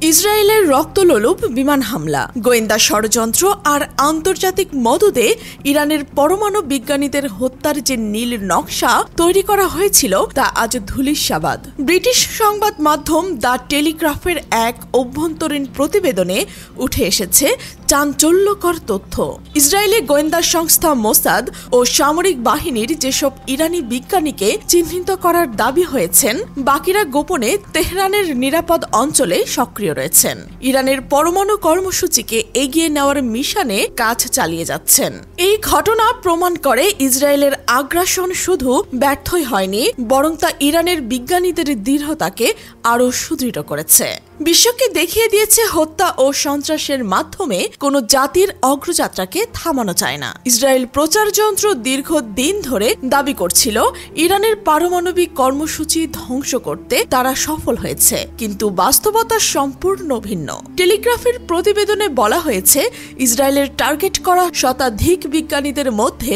ইসরায়েলের রক্তলোলুপ বিমান হামলা, গোয়েন্দা ষড়যন্ত্র আর আন্তর্জাতিক মদদে ইরানের পরমাণু বিজ্ঞানীদের হত্যার যে নীল নকশা তৈরি করা হয়েছিল তা আজ ধূলিসাৎ। ব্রিটিশ সংবাদ মাধ্যম দ্য টেলিগ্রাফের এক অভ্যন্তরীণ প্রতিবেদনে উঠে এসেছে চাঞ্চল্যকর তথ্য। ইসরায়েলি গোয়েন্দা সংস্থা মোসাদ ও সামরিক বাহিনীর যেসব ইরানি বিজ্ঞানীকে চিহ্নিত করার দাবি হয়েছেন, বাকিরা গোপনে তেহরানের নিরাপদ অঞ্চলে সক্রিয় রয়েছেন। ইরানের পরমাণু কর্মসূচিকে এগিয়ে নেওয়ার মিশনে কাজ চালিয়ে যাচ্ছেন। এই ঘটনা প্রমাণ করে ইসরায়েলের আগ্রাসন শুধু ব্যর্থই হয়নি, বরং তা ইরানের বিজ্ঞানীদের দৃঢ়তাকে আরও সুদৃঢ় করেছে। বিশ্বকে দেখিয়ে দিয়েছে হত্যা ও সন্ত্রাসের মাধ্যমে কোনো জাতির অগ্রযাত্রাকে থামানো যায় না। ইসরায়েল প্রচারযন্ত্র দীর্ঘদিন ধরে দাবি করছিল ইরানের পারমাণবিক কর্মসূচি ধ্বংস করতে তারা সফল হয়েছে, কিন্তু বাস্তবতা সম্পূর্ণ ভিন্ন। টেলিগ্রাফের প্রতিবেদনে বলা হয়েছে, ইসরায়েলের টার্গেট করা শতাধিক বিজ্ঞানীদের মধ্যে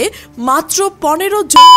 মাত্র 15 জন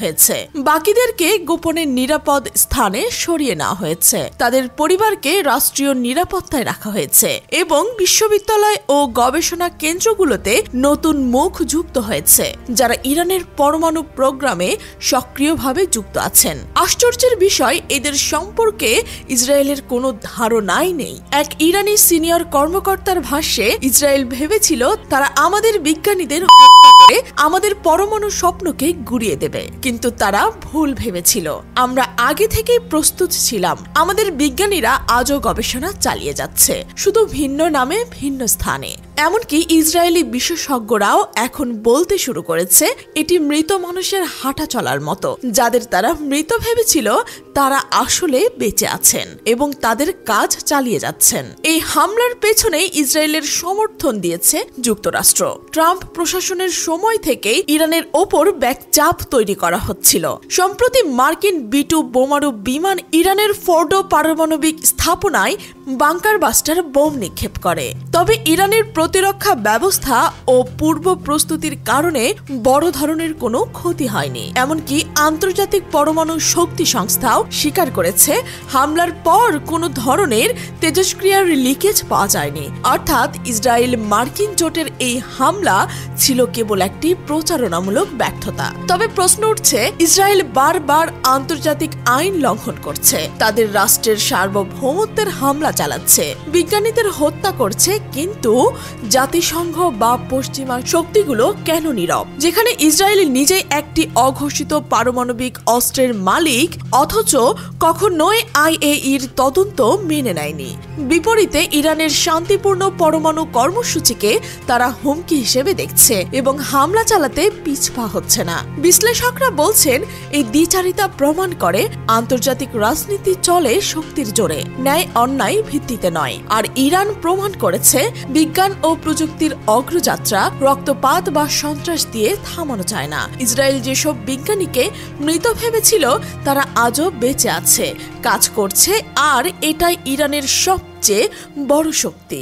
হয়েছে। বাকিদেরকে গোপনে নিরাপদ স্থানে সরিয়ে নেওয়া হয়েছে। তাদের পরিবারকে রাষ্ট্রীয় নিরাপত্তায় রাখা হয়েছে এবং বিশ্ববিদ্যালয় ও গবেষণা কেন্দ্রগুলোতে নতুন মুখ যুক্ত হয়েছে, যারা ইরানের পরমাণু প্রোগ্রামে সক্রিয়ভাবে যুক্ত আছেন। আশ্চর্যের বিষয়, এদের সম্পর্কে ইসরায়েলের কোনো ধারণাই নেই। এক ইরানি সিনিয়র কর্মকর্তার ভাষ্যে, ইসরায়েল ভেবেছিল তারা আমাদের বিজ্ঞানীদের হত্যা করে আমাদের পরমাণু স্বপ্নকে গুড়িয়ে দেবে, কিন্তু তারা ভুল ভেবেছিল। আমরা আগে থেকেই প্রস্তুত ছিলাম। আমাদের বিজ্ঞানীরা আজও গবেষণা চালিয়ে যাচ্ছে, শুধু ভিন্ন নামে ভিন্ন স্থানে। এমনকি ইসরায়েলি বিশেষজ্ঞরাও এখন বলতে শুরু করেছে এটি মৃত মানুষের হাঁটা চলার মতো। যাদের তারা মৃত ভেবেছিল তারা আসলে বেঁচে আছেন এবং তাদের কাজ চালিয়ে যাচ্ছেন। এই হামলার পেছনে ইসরায়েলের সমর্থন দিয়েছে যুক্তরাষ্ট্র। ট্রাম্প প্রশাসনের সময় থেকেই ইরানের ওপর ব্যাকচাপ তৈরি করা হচ্ছিল। সম্প্রতি মার্কিন B-2 বোমারু বিমান ইরানের ফোর্ডো পারমাণবিক স্থাপনায় বাংকার বাস্টার বোম নিক্ষেপ করে। তবে ইরানের প্রতিরক্ষা ব্যবস্থা ও পূর্ব প্রস্তুতির কারণে বড় ধরনের কোনো ক্ষতি হয়নি। এমনকি আন্তর্জাতিক পরমাণু শক্তি সংস্থাও স্বীকার করেছে হামলার পর কোনো ধরনের তেজস্ক্রিয়ার লিকেজ পাওয়া যায়নি। অর্থাৎ ইসরায়েল মার্কিন জোটের এই হামলা ছিল কেবল একটি প্রচারণামূলক ব্যর্থতা। তবে প্রশ্ন উঠছে, ইসরায়েল বারবার আন্তর্জাতিক আইন লঙ্ঘন করছে, তাদের রাষ্ট্রের সার্বভৌমত্বের হামলা চালাচ্ছে, বিজ্ঞানীদের হত্যা করছে, কিন্তু জাতিসংঘ বা পশ্চিমা শক্তিগুলো কেন নীরব? যেখানে ইসরায়েল নিজেই একটি অঘোষিত পারমাণবিক অস্ত্রের মালিক, অথচ কখনোই IAEAর তদন্ত মেনে নেয়নি। বিপরীতে ইরানের শান্তিপূর্ণ পরমাণু কর্মসূচিকে তারা হুমকি হিসেবে দেখছে এবং হামলা চালাতে পিছপা হচ্ছে না। বিশ্লেষকরা বলছেন, এই দ্বিচারিতা প্রমাণ করে আন্তর্জাতিক রাজনীতি চলে শক্তির জোরে, ন্যায় অন্যায় ভিত্তিতে নয়। আর ইরান প্রমাণ করেছে বিজ্ঞান ও প্রযুক্তির অগ্রযাত্রা রক্তপাত বা সন্ত্রাস দিয়ে থামানো যায় না। ইসরায়েল যেসব বিজ্ঞানীকে মৃত ভেবেছিল তারা আজও বেঁচে আছে, কাজ করছে, আর এটাই ইরানের সবচেয়ে বড় শক্তি।